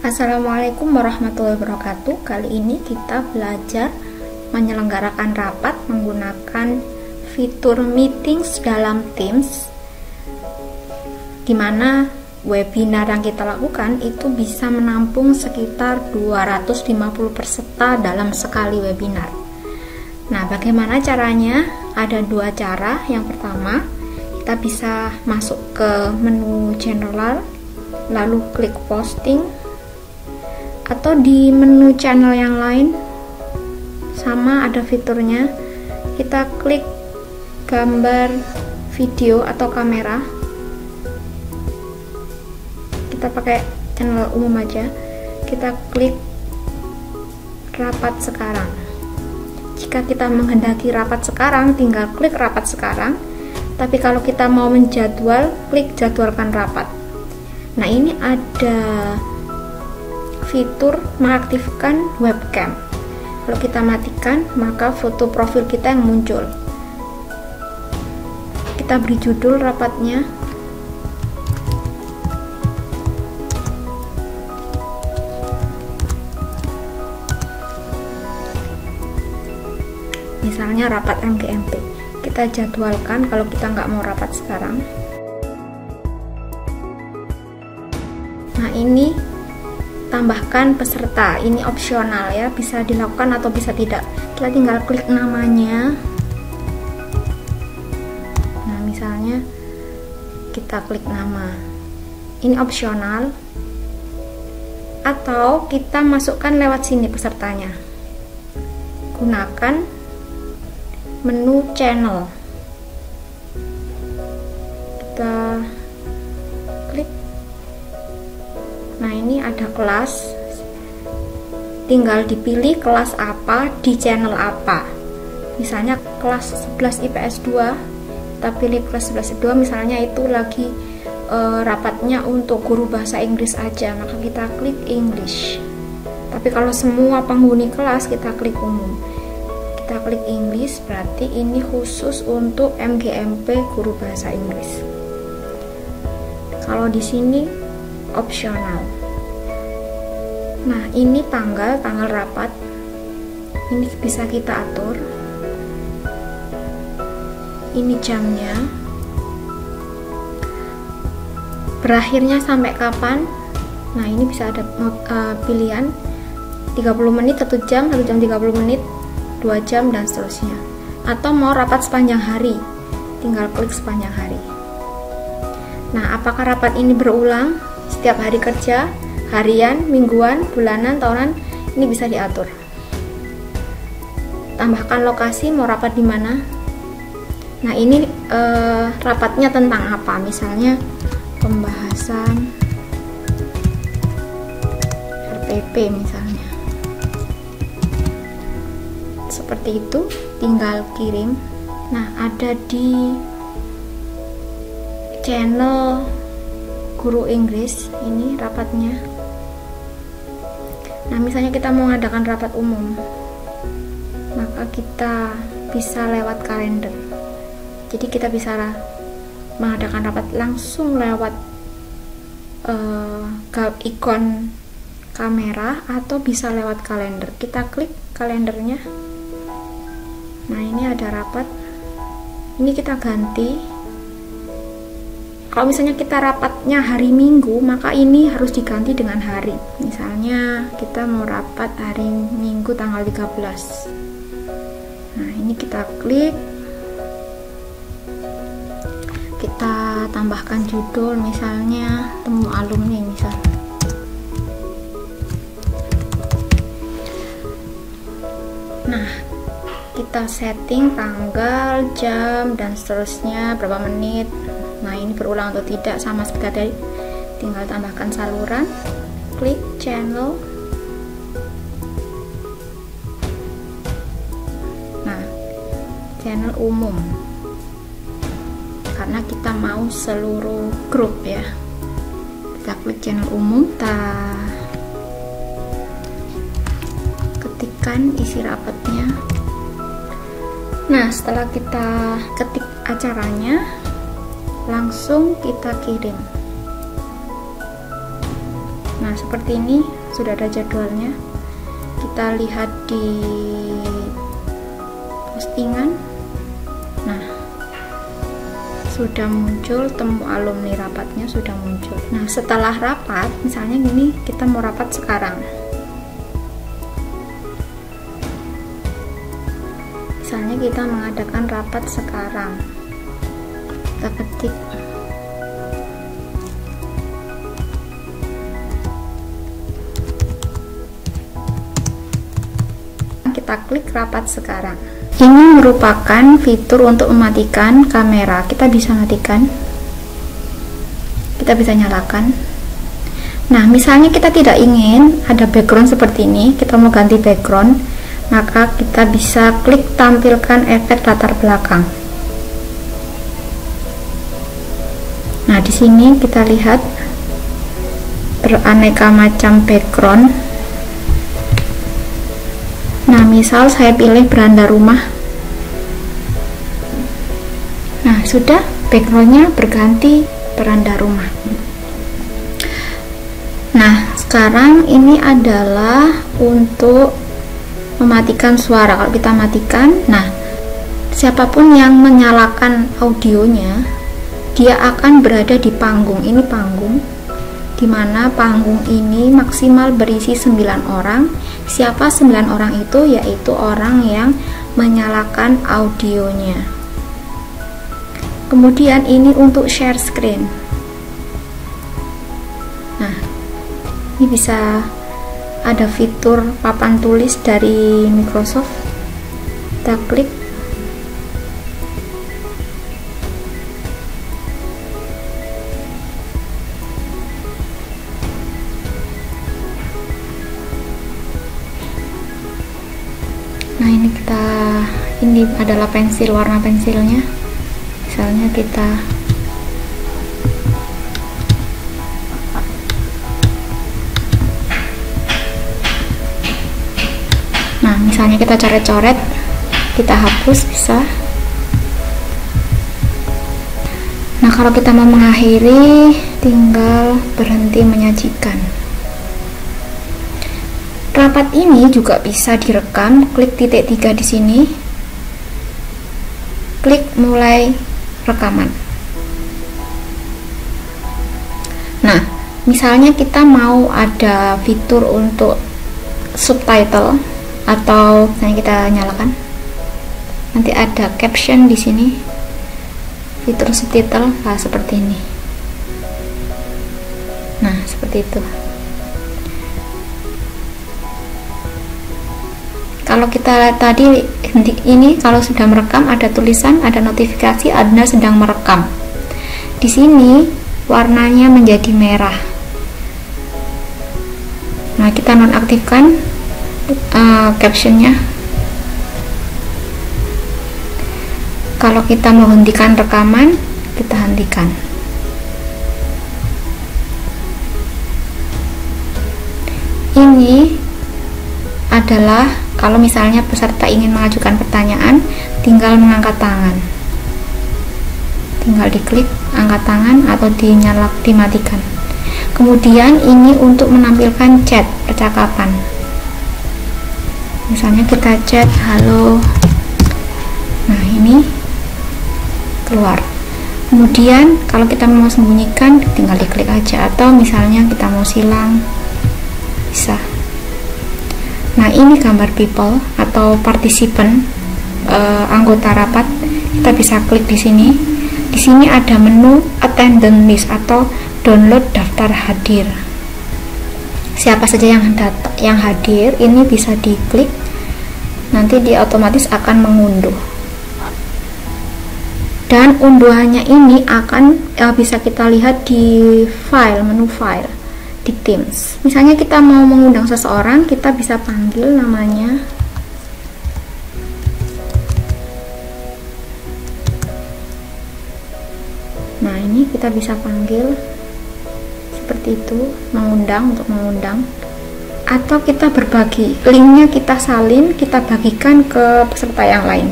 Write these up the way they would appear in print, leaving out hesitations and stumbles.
Assalamualaikum warahmatullahi wabarakatuh. Kali ini kita belajar menyelenggarakan rapat menggunakan fitur meetings dalam Teams, di mana webinar yang kita lakukan itu bisa menampung sekitar 250 peserta dalam sekali webinar. Nah, bagaimana caranya? Ada dua cara. Yang pertama, kita bisa masuk ke menu General, lalu klik Posting, atau di menu channel yang lain sama ada fiturnya, kita klik gambar video atau kamera. Kita pakai channel umum aja, kita klik rapat sekarang. Jika kita menghendaki rapat sekarang, tinggal klik rapat sekarang. Tapi kalau kita mau menjadwal, klik jadwalkan rapat. Nah, ini ada fitur mengaktifkan webcam. Kalau kita matikan, maka foto profil kita yang muncul. Kita beri judul rapatnya. Misalnya rapat MGMP. Kita jadwalkan kalau kita nggak mau rapat sekarang. Nah, ini tambahkan peserta, ini opsional ya, bisa dilakukan atau bisa tidak. Kita tinggal klik namanya. Nah, misalnya kita klik nama, ini opsional, atau kita masukkan lewat sini pesertanya. Gunakan menu channel, kita klik. Nah, ini ada kelas, tinggal dipilih kelas apa di channel apa. Misalnya kelas 11 IPS 2, kita pilih kelas 11 IPS 2, misalnya itu lagi rapatnya untuk guru bahasa Inggris aja, maka kita klik English. Tapi kalau semua penghuni kelas, kita klik umum. Kita klik English, berarti ini khusus untuk MGMP guru bahasa Inggris. Kalau di sini opsional. Nah, ini tanggal rapat. Ini bisa kita atur. Ini jamnya. Berakhirnya sampai kapan? Nah, ini bisa ada pilihan 30 menit, 1 jam, 1 jam 30 menit, 2 jam, dan seterusnya. Atau mau rapat sepanjang hari, tinggal klik sepanjang hari. Nah, apakah rapat ini berulang setiap hari kerja, harian, mingguan, bulanan, tahunan? Ini bisa diatur. Tambahkan lokasi, mau rapat di mana. Nah, ini rapatnya tentang apa? Misalnya pembahasan RPP misalnya. Seperti itu, tinggal kirim. Nah, ada di channel guru Inggris, ini rapatnya. Nah, misalnya kita mau mengadakan rapat umum, maka kita bisa lewat kalender. Jadi kita bisa mengadakan rapat langsung lewat ikon kamera, atau bisa lewat kalender. Kita klik kalendernya. Nah, ini ada rapat. Ini kita ganti. Kalau misalnya kita rapatnya hari Minggu, maka ini harus diganti dengan hari. Misalnya kita mau rapat hari Minggu tanggal 13. Nah, ini kita klik. Kita tambahkan judul, misalnya temu alumni misalnya. Nah, kita setting tanggal, jam, dan seterusnya, berapa menit. Nah, ini berulang atau tidak, sama seperti tadi. Tinggal tambahkan saluran, klik channel. Nah, channel umum, karena kita mau seluruh grup ya. Kita klik channel umum, kita ketikkan isi rapatnya. Nah, setelah kita ketik acaranya, langsung kita kirim. Nah, seperti ini sudah ada jadwalnya. Kita lihat di postingan. Nah, sudah muncul temu alumni rapatnya, sudah muncul. Nah, setelah rapat, misalnya gini, kita mau rapat sekarang. Misalnya kita mengadakan rapat sekarang. Kita ketik kita klik rapat sekarang. Ini merupakan fitur untuk mematikan kamera. Kita bisa matikan, kita bisa nyalakan. Nah, misalnya kita tidak ingin ada background seperti ini, kita mau ganti background, maka kita bisa klik tampilkan efek latar belakang. Nah, di sini kita lihat beraneka macam background. Nah, misal saya pilih beranda rumah. Nah, sudah, backgroundnya berganti beranda rumah. Nah, sekarang ini adalah untuk mematikan suara. Kalau kita matikan, nah, siapapun yang menyalakan audionya, dia akan berada di panggung. Ini panggung, dimana panggung ini maksimal berisi 9 orang. Siapa 9 orang itu? Yaitu orang yang menyalakan audionya. Kemudian ini untuk share screen. Nah, ini bisa ada fitur papan tulis dari Microsoft. Kita klik. Nah, ini adalah pensil, warna pensilnya. Misalnya kita misalnya kita coret-coret, kita hapus, bisa. Nah, kalau kita mau mengakhiri, tinggal berhenti menyajikan. Rapat ini juga bisa direkam, klik titik 3 di sini, klik mulai rekaman. Nah, misalnya kita mau ada fitur untuk subtitle, atau misalnya kita nyalakan, nanti ada caption di sini, fitur subtitle, nah seperti ini. Nah, seperti itu. Kalau kita lihat tadi ini, kalau sudah merekam ada tulisan, ada notifikasi Anda sedang merekam. Di sini warnanya menjadi merah. Nah, kita nonaktifkan captionnya. Kalau kita mau hentikan rekaman, kita hentikan. Ini adalah kalau misalnya peserta ingin mengajukan pertanyaan, tinggal mengangkat tangan, tinggal diklik angkat tangan atau dimatikan. Kemudian ini untuk menampilkan chat percakapan. Misalnya kita chat halo, nah ini keluar. Kemudian kalau kita mau sembunyikan, tinggal diklik aja, atau misalnya kita mau silang, bisa. Nah, ini gambar people atau participant, anggota rapat. Kita bisa klik di sini. Di sini ada menu attendance list atau download daftar hadir. Siapa saja yang hadir, ini bisa diklik. Nanti dia otomatis akan mengunduh. Dan unduhannya ini akan bisa kita lihat di file, menu file di Teams. Misalnya kita mau mengundang seseorang, kita bisa panggil namanya. Nah, ini kita bisa panggil seperti itu, mengundang, untuk mengundang. Atau kita berbagi, linknya kita salin, kita bagikan ke peserta yang lain.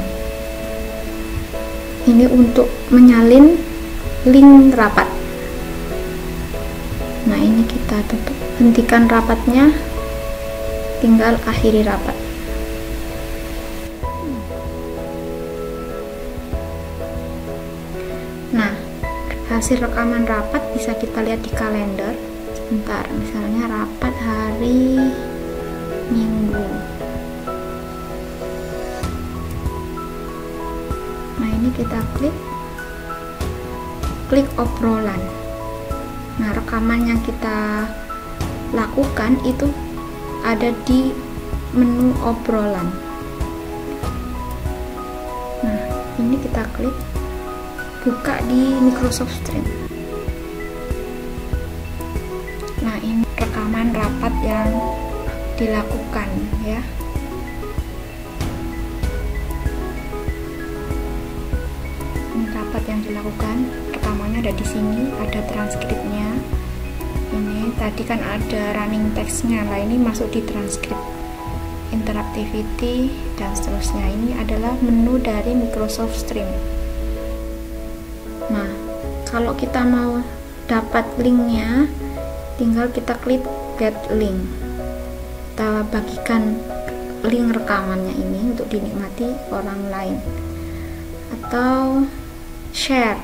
Ini untuk menyalin link rapat. Nah, ini kita kita hentikan rapatnya, tinggal akhiri rapat. Nah, hasil rekaman rapat bisa kita lihat di kalender. Sebentar, misalnya rapat hari Minggu. Nah, ini kita klik obrolan. Nah, rekaman yang kita lakukan itu ada di menu obrolan. Nah, ini kita klik buka di Microsoft Stream. Nah, ini rekaman rapat yang dilakukan ya. Ini rapat yang dilakukan, rekamannya ada di sini, ada transkripnya. Ini tadi kan ada running text-nya, lah ini masuk di transkrip, interactivity dan seterusnya. Ini adalah menu dari Microsoft Stream. Nah, kalau kita mau dapat linknya, tinggal kita klik get link. Kita bagikan link rekamannya ini untuk dinikmati orang lain, atau share.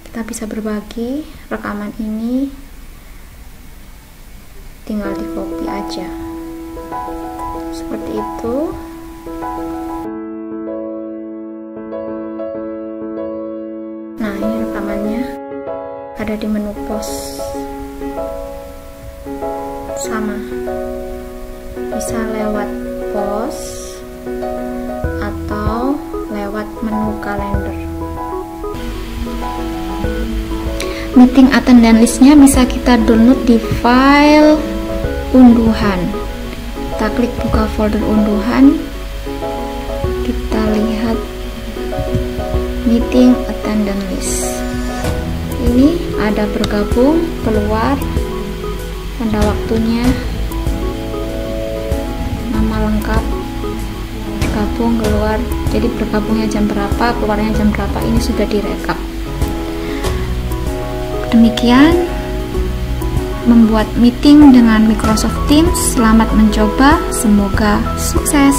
Kita bisa berbagi rekaman ini, tinggal di copy aja seperti itu. Nah, ini rekamannya ada di menu pause. Sama, bisa lewat pause atau lewat menu kalender. Meeting attendance listnya bisa kita download di file unduhan. Kita klik buka folder unduhan, kita lihat meeting attendance list. Ini ada bergabung, keluar, tanda waktunya, nama lengkap, bergabung, keluar. Jadi bergabungnya jam berapa, keluarnya jam berapa, ini sudah direkap. Demikian membuat meeting dengan Microsoft Teams. Selamat mencoba, semoga sukses.